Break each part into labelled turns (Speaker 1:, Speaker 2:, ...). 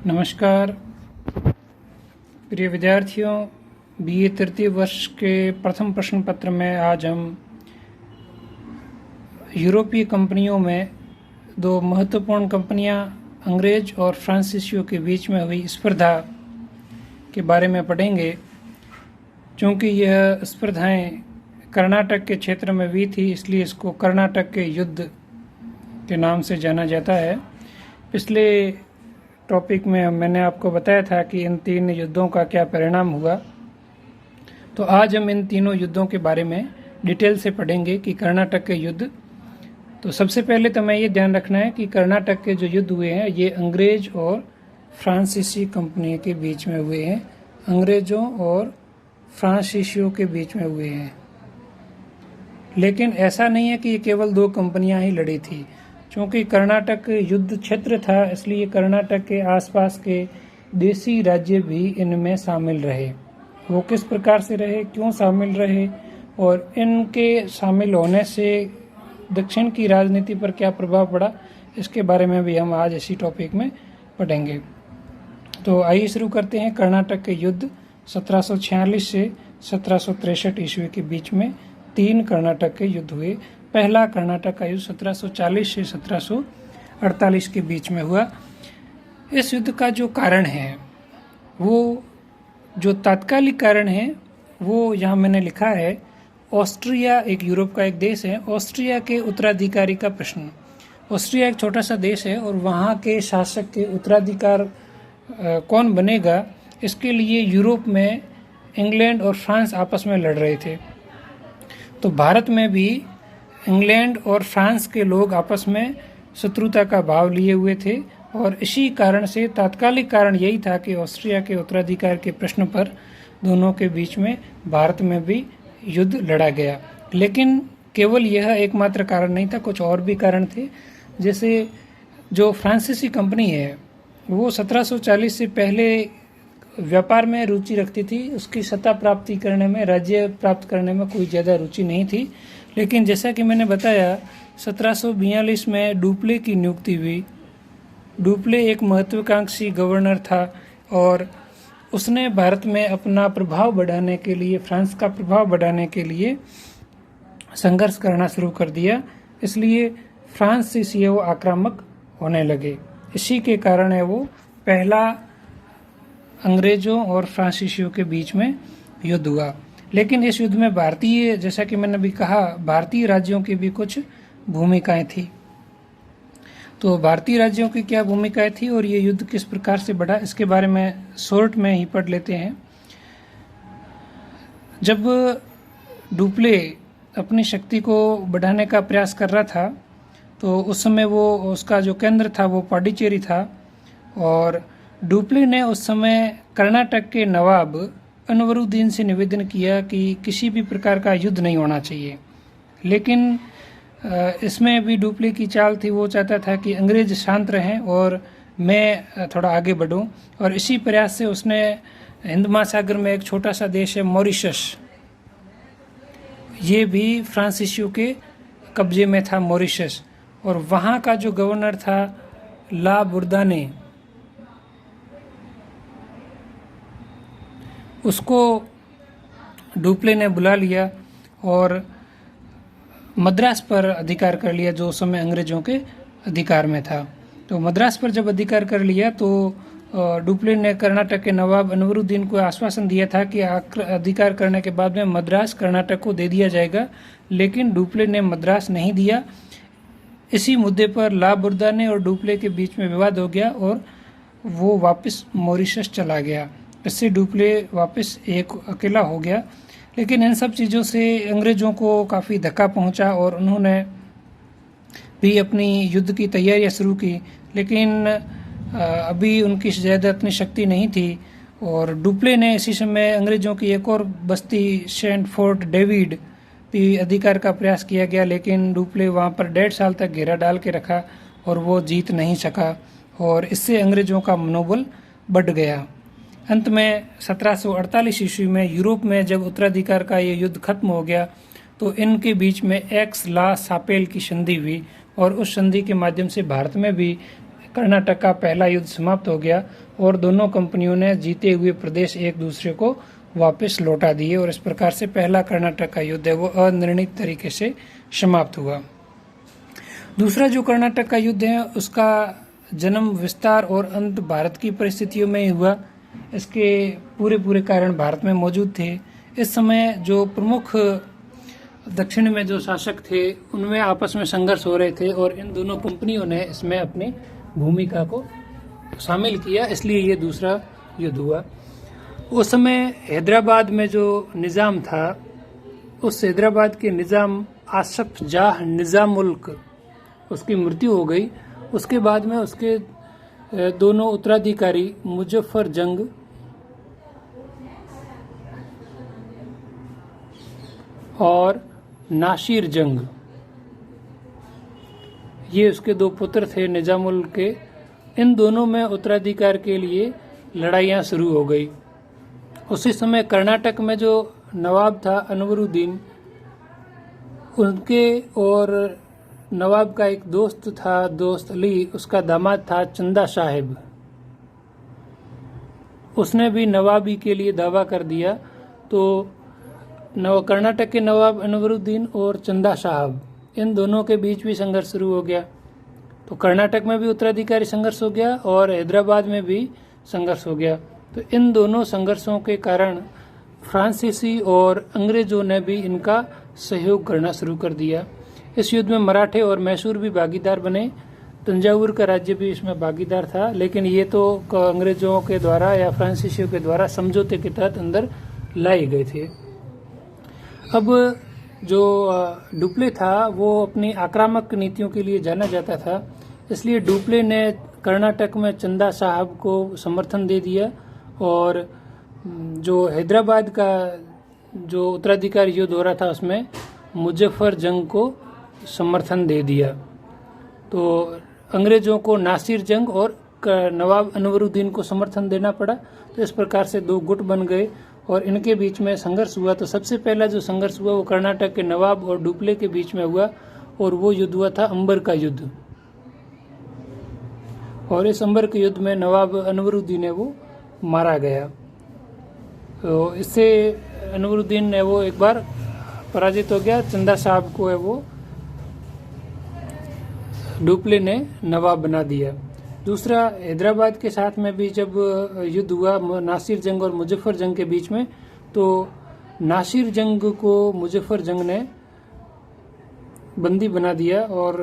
Speaker 1: नमस्कार प्रिय विद्यार्थियों, बीए तृतीय वर्ष के प्रथम प्रश्न पत्र में आज हम यूरोपीय कंपनियों में दो महत्वपूर्ण कंपनियां अंग्रेज और फ्रांसीसियों के बीच में हुई स्पर्धा के बारे में पढ़ेंगे। चूँकि यह स्पर्धाएं कर्नाटक के क्षेत्र में हुई थी, इसलिए इसको कर्नाटक के युद्ध के नाम से जाना जाता है। पिछले टॉपिक में मैंने आपको बताया था कि इन तीन युद्धों का क्या परिणाम हुआ। तो आज हम इन तीनों युद्धों के बारे में डिटेल से पढ़ेंगे कि कर्नाटक के युद्ध। तो सबसे पहले तो मैं ये ध्यान रखना है कि कर्नाटक के जो युद्ध हुए हैं ये अंग्रेज और फ्रांसीसी कंपनी के बीच में हुए हैं। अंग्रेजों और फ्रांसीसियों के बीच में हुए हैं। लेकिन ऐसा नहीं है कि ये केवल दो कंपनियां ही लड़ी थी। क्योंकि कर्नाटक युद्ध क्षेत्र था, इसलिए कर्नाटक के आसपास के देसी राज्य भी इनमें शामिल रहे। वो किस प्रकार से रहे, क्यों शामिल रहे और इनके शामिल होने से दक्षिण की राजनीति पर क्या प्रभाव पड़ा, इसके बारे में भी हम आज इसी टॉपिक में पढ़ेंगे। तो आइए शुरू करते हैं। कर्नाटक के युद्ध 1746 से 1763 ईस्वी के बीच में तीन कर्नाटक के युद्ध हुए। पहला कर्नाटक का युद्ध 1740 से 1748 के बीच में हुआ। इस युद्ध का जो कारण है, वो जो तात्कालिक कारण है वो यहाँ मैंने लिखा है। ऑस्ट्रिया एक यूरोप का एक देश है। ऑस्ट्रिया के उत्तराधिकारी का प्रश्न। ऑस्ट्रिया एक छोटा सा देश है और वहाँ के शासक के उत्तराधिकार कौन बनेगा, इसके लिए यूरोप में इंग्लैंड और फ्रांस आपस में लड़ रहे थे। तो भारत में भी इंग्लैंड और फ्रांस के लोग आपस में शत्रुता का भाव लिए हुए थे और इसी कारण से तात्कालिक कारण यही था कि ऑस्ट्रिया के उत्तराधिकार के प्रश्न पर दोनों के बीच में भारत में भी युद्ध लड़ा गया। लेकिन केवल यह एकमात्र कारण नहीं था, कुछ और भी कारण थे। जैसे जो फ्रांसीसी कंपनी है वो 1740 से पहले व्यापार में रुचि रखती थी। उसकी सत्ता प्राप्ति करने में, राज्य प्राप्त करने में कोई ज़्यादा रुचि नहीं थी। लेकिन जैसा कि मैंने बताया, 1742 में डुप्ले की नियुक्ति हुई। डुप्ले एक महत्वाकांक्षी गवर्नर था और उसने भारत में अपना प्रभाव बढ़ाने के लिए, फ्रांस का प्रभाव बढ़ाने के लिए संघर्ष करना शुरू कर दिया। इसलिए फ्रांसीसी वो आक्रामक होने लगे। इसी के कारण है वो पहला अंग्रेजों और फ्रांसीसियों के बीच में युद्ध हुआ। लेकिन इस युद्ध में भारतीय, जैसा कि मैंने अभी कहा, भारतीय राज्यों की भी कुछ भूमिकाएं थी। तो भारतीय राज्यों की क्या भूमिकाएं थी और ये युद्ध किस प्रकार से बढ़ा, इसके बारे में शॉर्ट में ही पढ़ लेते हैं। जब डुप्ले अपनी शक्ति को बढ़ाने का प्रयास कर रहा था तो उस समय वो, उसका जो केंद्र था वो पांडिचेरी था और डुप्ले ने उस समय कर्नाटक के नवाब अनवरुद्दीन से निवेदन किया कि किसी भी प्रकार का युद्ध नहीं होना चाहिए। लेकिन इसमें भी डुप्ले की चाल थी। वो चाहता था कि अंग्रेज शांत रहें और मैं थोड़ा आगे बढ़ूं और इसी प्रयास से उसने हिंद महासागर में एक छोटा सा देश है मॉरिशस, ये भी फ्रांसीसियों के कब्जे में था मॉरिशस। और वहाँ का जो गवर्नर था ला बुर्दाने, उसको डुप्ले ने बुला लिया और मद्रास पर अधिकार कर लिया, जो उस समय अंग्रेजों के अधिकार में था। तो मद्रास पर जब अधिकार कर लिया तो डुप्ले ने कर्नाटक के नवाब अनवरुद्दीन को आश्वासन दिया था कि अधिकार करने के बाद में मद्रास कर्नाटक को दे दिया जाएगा। लेकिन डुप्ले ने मद्रास नहीं दिया। इसी मुद्दे पर ला बुर्दाने और डुप्ले के बीच में विवाद हो गया और वो वापस मॉरिशस चला गया। इससे डुप्ले वापस एक अकेला हो गया। लेकिन इन सब चीज़ों से अंग्रेज़ों को काफ़ी धक्का पहुंचा और उन्होंने भी अपनी युद्ध की तैयारियां शुरू की। लेकिन अभी उनकी ज़्यादा इतनी शक्ति नहीं थी और डुप्ले ने इसी समय अंग्रेज़ों की एक और बस्ती सेंट फोर्ट डेविड भी अधिकार का प्रयास किया गया। लेकिन डुप्ले वहाँ पर 1.5 साल तक घेरा डाल के रखा और वो जीत नहीं सका और इससे अंग्रेज़ों का मनोबल बढ़ गया। अंत में 1748 ईस्वी में यूरोप में जब उत्तराधिकार का ये युद्ध खत्म हो गया तो इनके बीच में एक्स ला सापेल की संधि हुई और उस संधि के माध्यम से भारत में भी कर्नाटक का पहला युद्ध समाप्त हो गया और दोनों कंपनियों ने जीते हुए प्रदेश एक दूसरे को वापस लौटा दिए और इस प्रकार से पहला कर्नाटक का युद्ध है वो अनिर्णित तरीके से समाप्त हुआ। दूसरा जो कर्नाटक का युद्ध है उसका जन्म, विस्तार और अंत भारत की परिस्थितियों में ही हुआ। इसके पूरे कारण भारत में मौजूद थे। इस समय जो प्रमुख दक्षिण में जो शासक थे उनमें आपस में संघर्ष हो रहे थे और इन दोनों कंपनियों ने इसमें अपनी भूमिका को शामिल किया, इसलिए ये दूसरा युद्ध हुआ। उस समय हैदराबाद में जो निज़ाम था, उस हैदराबाद के निज़ाम आसफ जाह निज़ामुल्क, उसकी मृत्यु हो गई। उसके बाद में उसके दोनों उत्तराधिकारी मुजफ्फर जंग और नासिर जंग, ये उसके दो पुत्र थे निजामुल के। इन दोनों में उत्तराधिकार के लिए लड़ाइयाँ शुरू हो गई। उसी समय कर्नाटक में जो नवाब था अनवरुद्दीन, उनके और नवाब का एक दोस्त था, दोस्त अली, उसका दामाद था चंदा साहिब। उसने भी नवाबी के लिए दावा कर दिया। तो कर्नाटक के नवाब अनवरुद्दीन और चंदा साहब, इन दोनों के बीच भी संघर्ष शुरू हो गया। तो कर्नाटक में भी उत्तराधिकारी संघर्ष हो गया और हैदराबाद में भी संघर्ष हो गया। तो इन दोनों संघर्षों के कारण फ्रांसीसी और अंग्रेजों ने भी इनका सहयोग करना शुरू कर दिया। इस युद्ध में मराठे और मैसूर भी भागीदार बने। तंजावुर का राज्य भी इसमें भागीदार था, लेकिन ये तो अंग्रेजों के द्वारा या फ्रांसीसियों के द्वारा समझौते के तहत अंदर लाए गए थे। अब जो डुप्ले था वो अपनी आक्रामक नीतियों के लिए जाना जाता था, इसलिए डुप्ले ने कर्नाटक में चंदा साहब को समर्थन दे दिया और जो हैदराबाद का जो उत्तराधिकारी युद्ध हो रहा था उसमें मुजफ्फर जंग को समर्थन दे दिया। तो अंग्रेजों को नासिर जंग और नवाब अनवरुद्दीन को समर्थन देना पड़ा। तो इस प्रकार से दो गुट बन गए और इनके बीच में संघर्ष हुआ। तो सबसे पहला जो संघर्ष हुआ वो कर्नाटक के नवाब और डुप्ले के बीच में हुआ और वो युद्ध हुआ था अंबर का युद्ध। और इस अंबर के युद्ध में नवाब अनवरुद्दीन है वो मारा गया। तो इससे अनवरुद्दीन ने वो एक बार पराजित हो गया। चंदा साहब को है वो डुप्ले ने नवाब बना दिया। दूसरा, हैदराबाद के साथ में भी जब युद्ध हुआ नासिर जंग और मुजफ्फर जंग के बीच में, तो नासिर जंग को मुजफ्फर जंग ने बंदी बना दिया और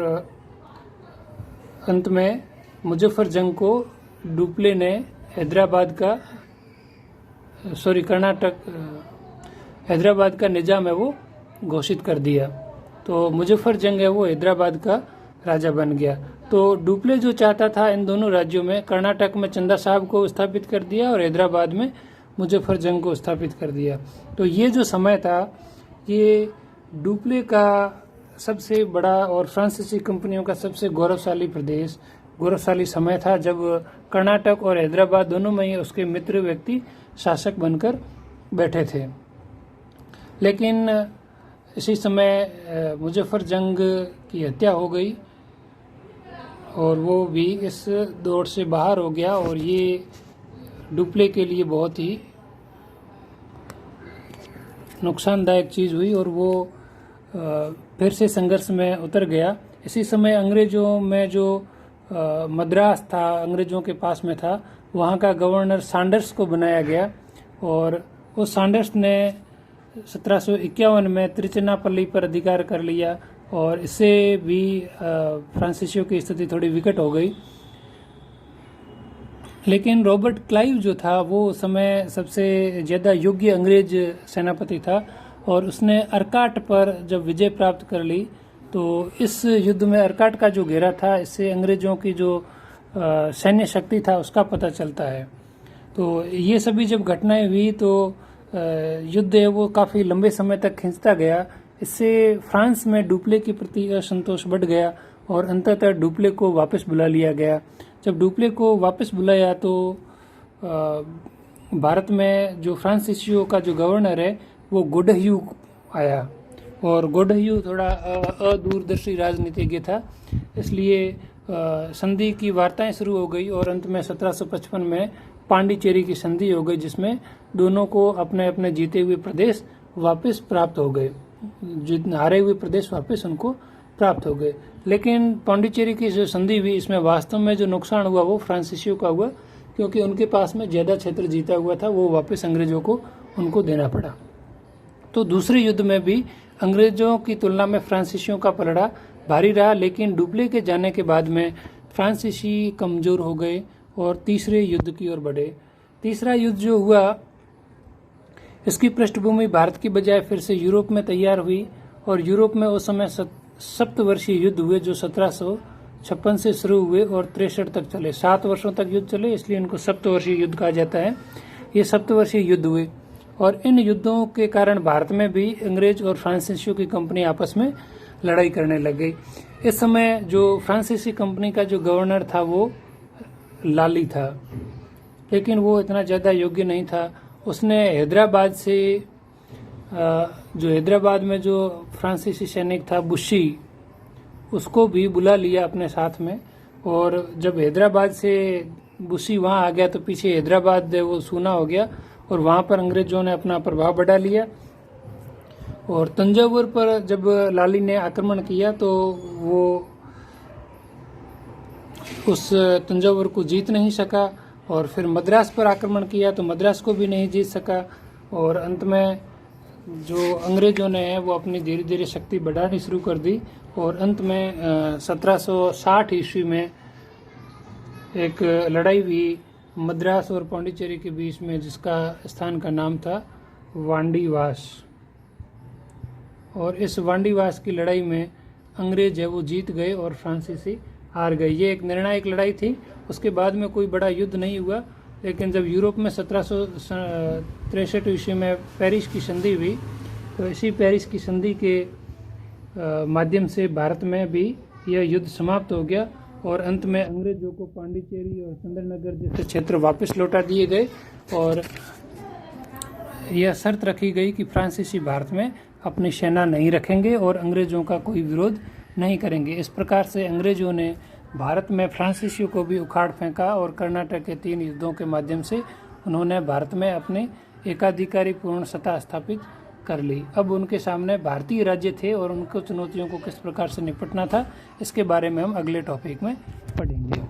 Speaker 1: अंत में मुजफ्फर जंग को डुप्ले ने हैदराबाद का निजाम है वो घोषित कर दिया। तो मुजफ्फर जंग है वो हैदराबाद का राजा बन गया। तो डुप्ले जो चाहता था इन दोनों राज्यों में, कर्नाटक में चंदा साहब को स्थापित कर दिया और हैदराबाद में मुजफ्फर जंग को स्थापित कर दिया। तो ये जो समय था ये डुप्ले का सबसे बड़ा और फ्रांसीसी कंपनियों का सबसे गौरवशाली समय था, जब कर्नाटक और हैदराबाद दोनों में ही उसके मित्र व्यक्ति शासक बनकर बैठे थे। लेकिन इसी समय मुजफ्फर जंग की हत्या हो गई और वो भी इस दौड़ से बाहर हो गया और ये डुप्ले के लिए बहुत ही नुकसानदायक चीज़ हुई और वो फिर से संघर्ष में उतर गया। इसी समय अंग्रेजों में जो मद्रास था, अंग्रेजों के पास में था, वहाँ का गवर्नर सांडर्स को बनाया गया और उस सांडर्स ने 1751 में त्रिचनापल्ली पर अधिकार कर लिया और इससे भी फ्रांसीसियों की स्थिति थोड़ी विकट हो गई। लेकिन रॉबर्ट क्लाइव जो था वो उस समय सबसे ज़्यादा योग्य अंग्रेज सेनापति था और उसने अर्काट पर जब विजय प्राप्त कर ली तो इस युद्ध में अर्काट का जो घेरा था, इससे अंग्रेजों की जो सैन्य शक्ति था उसका पता चलता है। तो ये सभी जब घटनाएं हुई तो युद्ध है वो काफ़ी लंबे समय तक खिंचता गया। इससे फ्रांस में डुप्ले के प्रति असंतोष बढ़ गया और अंततः डुप्ले को वापस बुला लिया गया। जब डुप्ले को वापस बुलाया तो भारत में जो फ्रांसीसियों का जो गवर्नर है वो गोडह्यू आया और गोडह्यू थोड़ा अदूरदर्शी राजनीतिज्ञ था, इसलिए संधि की वार्ताएं शुरू हो गई और अंत में 1755 में पांडिचेरी की संधि हो गई, जिसमें दोनों को अपने अपने जीते हुए प्रदेश वापस प्राप्त हो गए, हारे हुए प्रदेश वापस उनको प्राप्त हो गए। लेकिन पांडिचेरी की जो संधि हुई, इसमें वास्तव में जो नुकसान हुआ वो फ्रांसीसियों का हुआ, क्योंकि उनके पास में ज्यादा क्षेत्र जीता हुआ था, वो वापस अंग्रेजों को उनको देना पड़ा। तो दूसरे युद्ध में भी अंग्रेजों की तुलना में फ्रांसीसियों का पलड़ा भारी रहा, लेकिन डुप्ले के जाने के बाद में फ्रांसीसी कमजोर हो गए और तीसरे युद्ध की ओर बढ़े। तीसरा युद्ध जो हुआ, इसकी पृष्ठभूमि भारत की बजाय फिर से यूरोप में तैयार हुई और यूरोप में उस समय सप्तवर्षीय युद्ध हुए, जो 1756 से शुरू हुए और 63 तक चले। 7 वर्षों तक युद्ध चले, इसलिए इनको सप्तवर्षीय युद्ध कहा जाता है। ये सप्तवर्षीय युद्ध हुए और इन युद्धों के कारण भारत में भी अंग्रेज और फ्रांसीसियों की कंपनी आपस में लड़ाई करने लग गई। इस समय जो फ्रांसीसी कंपनी का जो गवर्नर था वो लाली था, लेकिन वो इतना ज़्यादा योग्य नहीं था। उसने हैदराबाद से हैदराबाद में जो फ्रांसीसी सैनिक था बुशी, उसको भी बुला लिया अपने साथ में। और जब हैदराबाद से बुशी वहाँ आ गया तो पीछे हैदराबाद वो सूना हो गया और वहाँ पर अंग्रेजों ने अपना प्रभाव बढ़ा लिया। और तंजावुर पर जब लाली ने आक्रमण किया तो वो उस तंजावुर को जीत नहीं सका, और फिर मद्रास पर आक्रमण किया तो मद्रास को भी नहीं जीत सका। और अंत में जो अंग्रेजों ने है वो अपनी धीरे धीरे शक्ति बढ़ानी शुरू कर दी और अंत में 1760 ईस्वी में एक लड़ाई हुई मद्रास और पांडिचेरी के बीच में, जिसका स्थान का नाम था वांडीवास। और इस वांडीवास की लड़ाई में अंग्रेज है वो जीत गए और फ्रांसीसी हार गए। ये एक निर्णायक लड़ाई थी। उसके बाद में कोई बड़ा युद्ध नहीं हुआ, लेकिन जब यूरोप में 1763 ईस्वी में पेरिस की संधि हुई, तो इसी पेरिस की संधि के माध्यम से भारत में भी यह युद्ध समाप्त हो गया और अंत में अंग्रेजों को पांडिचेरी और चंद्रनगर जैसे क्षेत्र वापस लौटा दिए गए और यह शर्त रखी गई कि फ्रांसीसी भारत में अपनी सेना नहीं रखेंगे और अंग्रेजों का कोई विरोध नहीं करेंगे। इस प्रकार से अंग्रेजों ने भारत में फ्रांसीसियों को भी उखाड़ फेंका और कर्नाटक के 3 युद्धों के माध्यम से उन्होंने भारत में अपनी एकाधिकारी पूर्ण सत्ता स्थापित कर ली। अब उनके सामने भारतीय राज्य थे और उनको चुनौतियों को किस प्रकार से निपटना था, इसके बारे में हम अगले टॉपिक में पढ़ेंगे।